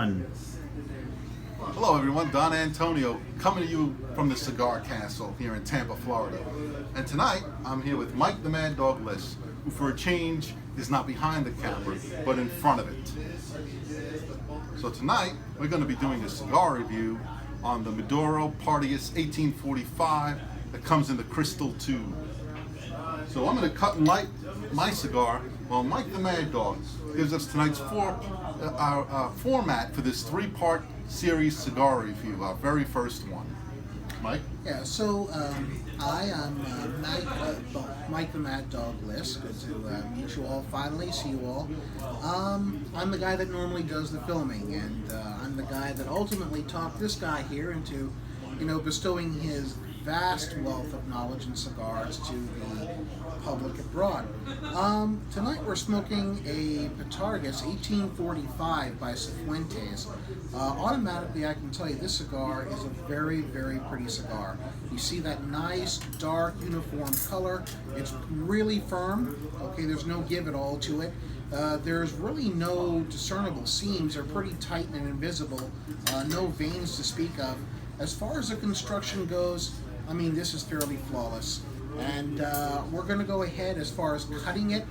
Don. Hello everyone, Don Antonio coming to you from the Cigar Castle here in Tampa, Florida. And tonight I'm here with Mike the Mad Dog Liss, who for a change is not behind the camera, but in front of it. So tonight we're going to be doing a cigar review on the Maduro Partagas 1845 that comes in the crystal tube. So I'm going to cut and light my cigar while Mike the Mad Dog gives us tonight's format for this three-part series cigar review, our very first one. Mike? Yeah, so I am Mike the Mad Dog Liss. Good to meet you all finally, see you all. I'm the guy that normally does the filming, and I'm the guy that ultimately talked this guy here into, bestowing his vast wealth of knowledge in cigars to the public abroad. Tonight we're smoking a Partagas 1845 by Cifuentes. Automatically I can tell you this cigar is a very, very pretty cigar. You see that nice, dark, uniform color. It's really firm. Okay, there's no give at all to it. There's really no discernible seams. They're pretty tight and invisible. No veins to speak of. As far as the construction goes, I mean, this is fairly flawless. And we're going to go ahead as far as cutting it.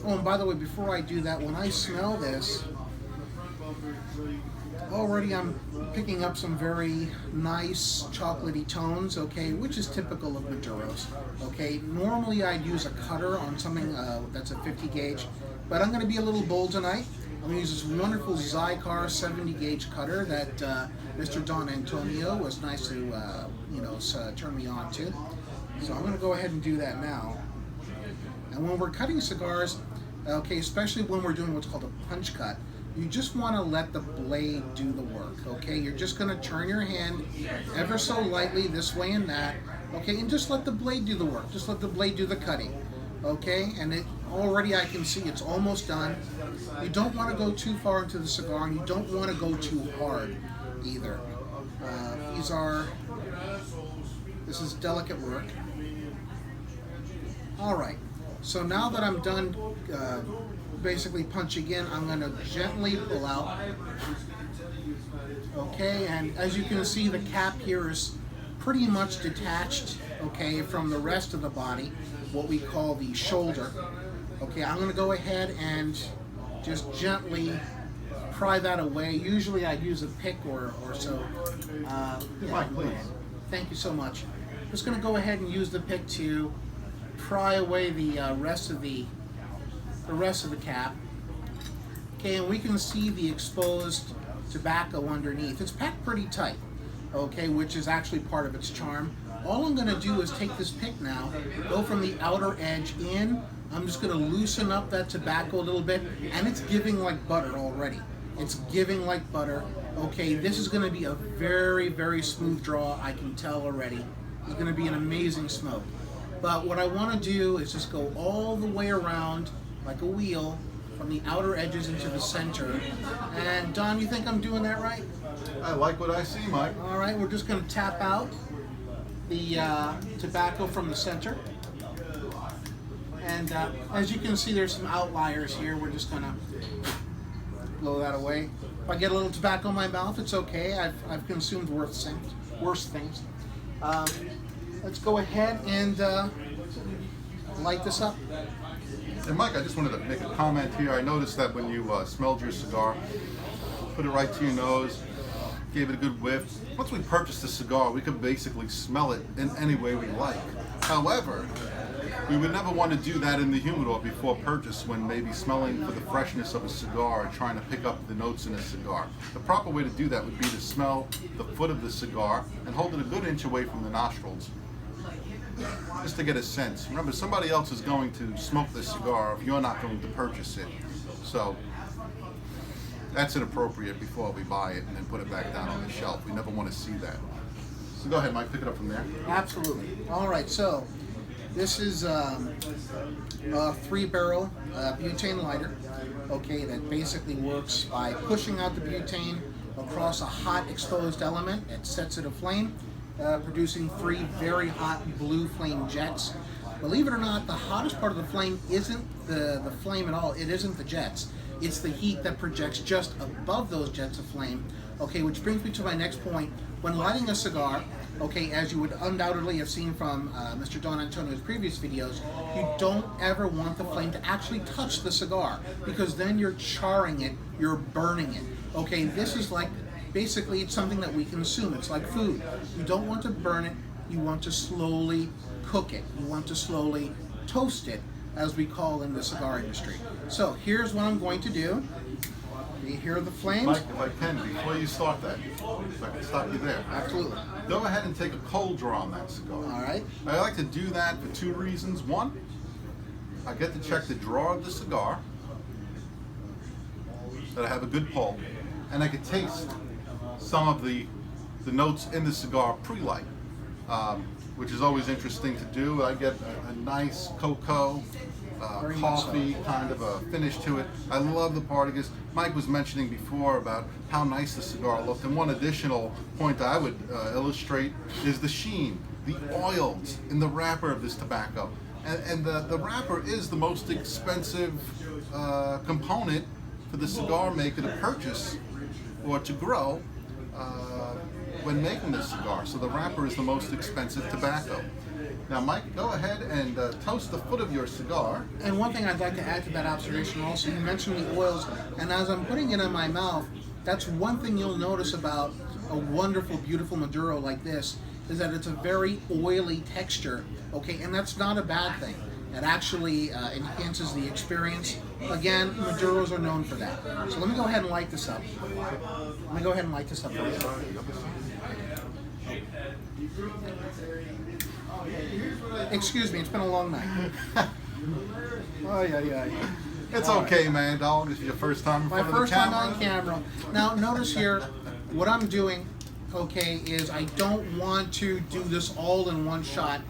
Oh, and by the way, before I do that, when I smell this, already I'm picking up some very nice chocolatey tones, okay, which is typical of Maduros, okay. Normally I'd use a cutter on something that's a 50 gauge, but I'm going to be a little bold tonight. I'm going to use this wonderful Cigar 70 gauge cutter that Mr. Don Antonio was nice to, turn me on to. So I'm going to go ahead and do that now. And when we're cutting cigars, okay, especially when we're doing what's called a punch cut, you just want to let the blade do the work, okay? You're just going to turn your hand ever so lightly this way and that, okay? And just let the blade do the work. Just let the blade do the cutting, okay? And already I can see it's almost done. You don't want to go too far into the cigar, and you don't want to go too hard either. This is delicate work. All right, so now that I'm done basically punching in, I'm going to gently pull out. Okay, and as you can see, the cap here is pretty much detached, okay, from the rest of the body, what we call the shoulder. Okay, I'm going to go ahead and just gently pry that away. Usually I'd use a pick or so. Mike, please. Thank you so much. Just going to go ahead and use the pick to pry away the rest of the cap. Okay, and we can see the exposed tobacco underneath. It's packed pretty tight, okay, which is actually part of its charm. All I'm going to do is take this pick now, go from the outer edge in. I'm just going to loosen up that tobacco a little bit, and it's giving like butter already. It's giving like butter. Okay, this is going to be a very, very smooth draw, I can tell already. It's going to be an amazing smoke. But what I want to do is just go all the way around like a wheel from the outer edges into the center. And Don, you think I'm doing that right? I like what I see, Mike. All right, we're just going to tap out the tobacco from the center. And as you can see, there's some outliers here. We're just going to blow that away. If I get a little tobacco in my mouth, it's okay. I've consumed worse things. Let's go ahead and light this up. And Mike, I just wanted to make a comment here. I noticed that when you smelled your cigar, put it right to your nose, gave it a good whiff. Once we purchased the cigar, we could basically smell it in any way we like. However, we would never want to do that in the humidor before purchase when maybe smelling for the freshness of a cigar or trying to pick up the notes in a cigar. The proper way to do that would be to smell the foot of the cigar and hold it a good inch away from the nostrils, just to get a sense. Remember, somebody else is going to smoke this cigar if you're not going to purchase it. So that's inappropriate before we buy it and then put it back down on the shelf. We never want to see that. So go ahead, Mike, pick it up from there. Absolutely. All right, so this is a 3-barrel butane lighter, okay, that basically works by pushing out the butane across a hot exposed element. It sets it aflame, producing 3 very hot blue flame jets. Believe it or not, the hottest part of the flame isn't the flame at all. It isn't the jets. It's the heat that projects just above those jets of flame. Okay, which brings me to my next point. When lighting a cigar, okay, as you would undoubtedly have seen from Mr. Don Antonio's previous videos, you don't ever want the flame to actually touch the cigar, because then you're charring it, you're burning it. Okay, this is like, basically it's something that we consume. It's like food. You don't want to burn it, you want to slowly cook it. You want to slowly toast it, as we call in the cigar industry. So here's what I'm going to do. You hear the flames? Mike, if I can, before you start that, if I can stop you there. Absolutely. Go ahead and take a cold draw on that cigar. All right. I like to do that for two reasons. One, I get to check the draw of the cigar, that I have a good pull, and I can taste some of the notes in the cigar pre-light, which is always interesting to do. I get a nice cocoa, coffee kind of a finish to it. I love the Partagas. Mike was mentioning before about how nice the cigar looked, and one additional point I would illustrate is the sheen, the oils in the wrapper of this tobacco. And the wrapper is the most expensive component for the cigar maker to purchase or to grow when making this cigar. So the wrapper is the most expensive tobacco. Now, Mike, go ahead and toast the foot of your cigar. And one thing I'd like to add to that observation also, you mentioned the oils, and as I'm putting it in my mouth, that's one thing you'll notice about a wonderful, beautiful Maduro like this, is that it's a very oily texture, okay, and that's not a bad thing. It actually enhances the experience. Again, Maduros are known for that. So let me go ahead and light this up. Let me go ahead and light this up for you. Excuse me, it's been a long night. Oh, yeah. It's okay, man, dog. This is your first time in My front of the first time camera. on camera. Now, notice here, what I'm doing, okay, is I don't want to do this all in one shot.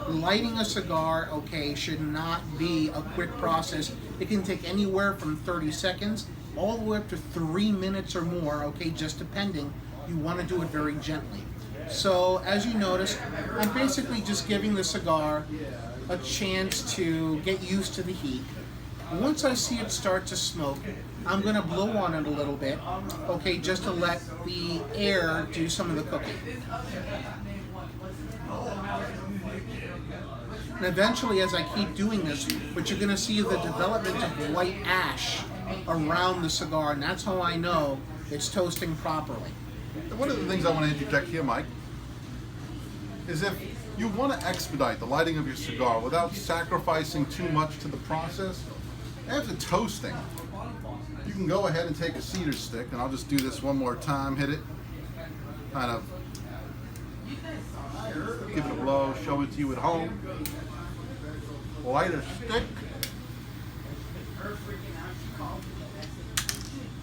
Lighting a cigar, okay, should not be a quick process. It can take anywhere from 30 seconds all the way up to 3 minutes or more, okay, just depending. You want to do it very gently. So, as you notice, I'm basically just giving the cigar a chance to get used to the heat. Once I see it start to smoke, I'm going to blow on it a little bit, okay, just to let the air do some of the cooking. And eventually, as I keep doing this, what you're going to see is the development of white ash around the cigar, and that's how I know it's toasting properly. One of the things I want to interject here, Mike, is if you want to expedite the lighting of your cigar without sacrificing too much to the process, after toasting, you can go ahead and take a cedar stick, and I'll just do this one more time, hit it, kind of give it a blow, show it to you at home, light a stick,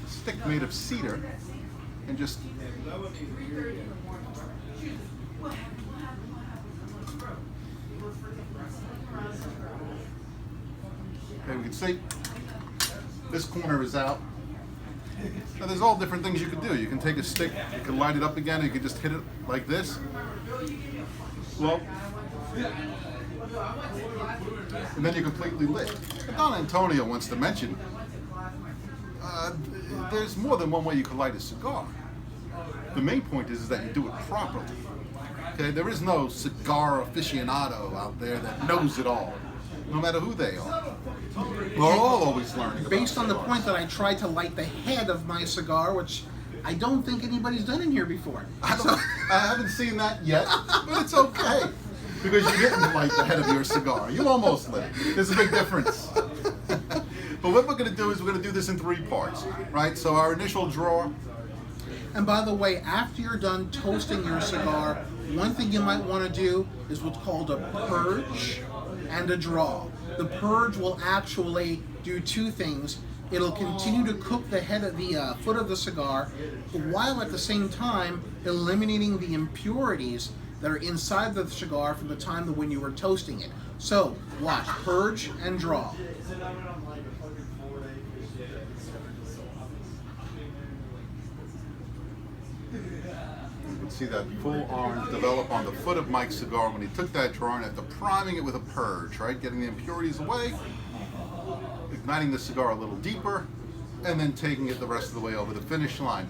a stick made of cedar, and just okay, we can see this corner is out. Now there's all different things you can do. You can take a stick, you can light it up again, and you can just hit it like this. Well, and then you're completely lit. But Don Antonio wants to mention there's more than one way you can light a cigar. The main point is that you do it properly. Okay, there is no cigar aficionado out there that knows it all, no matter who they are. We're all always learning. Based on the point that I tried to light the head of my cigar, which I don't think anybody's done in here before. I haven't seen that yet, but it's okay. Because you didn't light the head of your cigar. You almost lit it. There's a big difference. But what we're going to do is we're going to do this in 3 parts, right? So our initial draw. And by the way, after you're done toasting your cigar, one thing you might want to do is what's called a purge and a draw. The purge will actually do 2 things. It'll continue to cook the head of the foot of the cigar, while at the same time eliminating the impurities that are inside the cigar from the time when you were toasting it. So, watch, purge and draw. You can see that full orange develop on the foot of Mike's cigar when he took that draw, and after priming it with a purge, right? Getting the impurities away, igniting the cigar a little deeper, and then taking it the rest of the way over the finish line.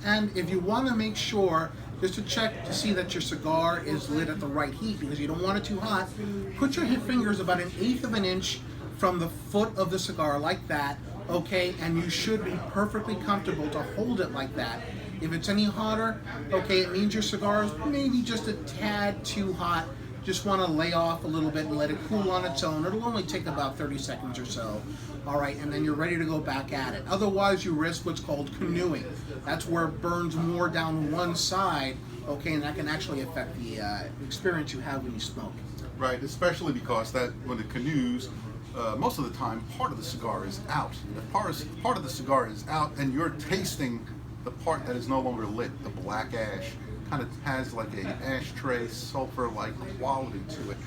And if you want to make sure, just to check to see that your cigar is lit at the right heat, because you don't want it too hot, put your fingers about 1/8 of an inch from the foot of the cigar, like that, okay? And you should be perfectly comfortable to hold it like that. If it's any hotter, okay, it means your cigar is maybe just a tad too hot. Just want to lay off a little bit and let it cool on its own. It'll only take about 30 seconds or so. All right, and then you're ready to go back at it. Otherwise, you risk what's called canoeing. That's where it burns more down one side, okay, and that can actually affect the experience you have when you smoke. Right, especially because that when it canoes, most of the time, part of the cigar is out. If part of the cigar is out and you're tasting the part that is no longer lit, the black ash, kind of has like a ashtray sulfur-like quality to it.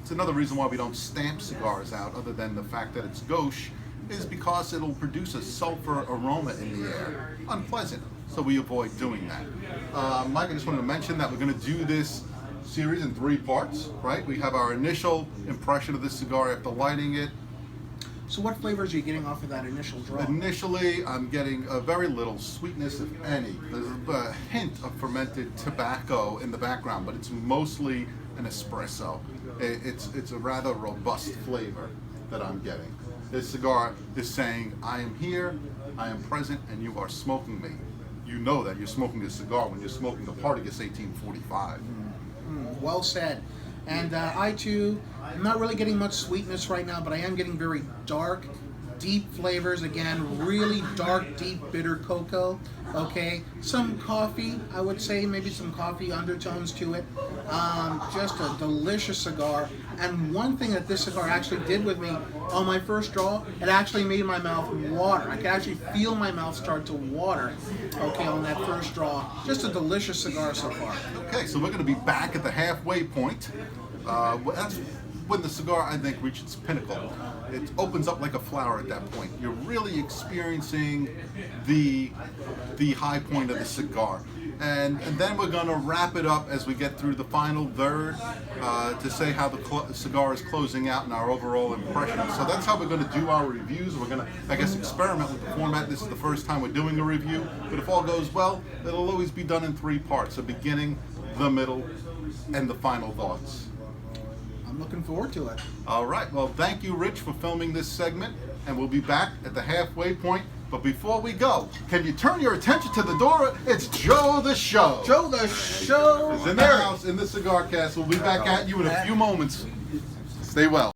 It's another reason why we don't stamp cigars out, other than the fact that it's gauche, is because it'll produce a sulfur aroma in the air. Unpleasant, so we avoid doing that. Mike, I just wanted to mention that we're going to do this series in 3 parts, right? We have our initial impression of the cigar after lighting it. So what flavors are you getting off of that initial draw? Initially, I'm getting a very little sweetness, if any. There's a hint of fermented tobacco in the background, but it's mostly an espresso. It's a rather robust flavor that I'm getting. This cigar is saying, I am here, I am present, and you are smoking me. You know that you're smoking a cigar when you're smoking the Partagas 1845. Well said. And I too, I'm not really getting much sweetness right now, but I am getting very dark, deep flavors. Again, really dark, deep, bitter cocoa. Okay, some coffee, I would say, maybe some coffee undertones to it. Just a delicious cigar. And one thing that this cigar actually did with me on my first draw, it actually made my mouth water. I could actually feel my mouth start to water, okay, on that first draw. Just a delicious cigar so far. Okay, so we're going to be back at the halfway point. That's when the cigar, I think, reaches its pinnacle. It opens up like a flower at that point. You're really experiencing the high point of the cigar. And then we're going to wrap it up as we get through the final third to say how the cigar is closing out and our overall impression. So that's how we're going to do our reviews. We're going to, I guess, experiment with the format. This is the first time we're doing a review. But if all goes well, it'll always be done in 3 parts: the beginning, the middle, and the final thoughts. I'm looking forward to it. All right. Well, thank you, Rich, for filming this segment. And we'll be back at the halfway point. But before we go, can you turn your attention to the door? It's Joe the Show. Joe the Show Is in the house in the Cigar Cast. We'll be back at you in a few moments. Stay well.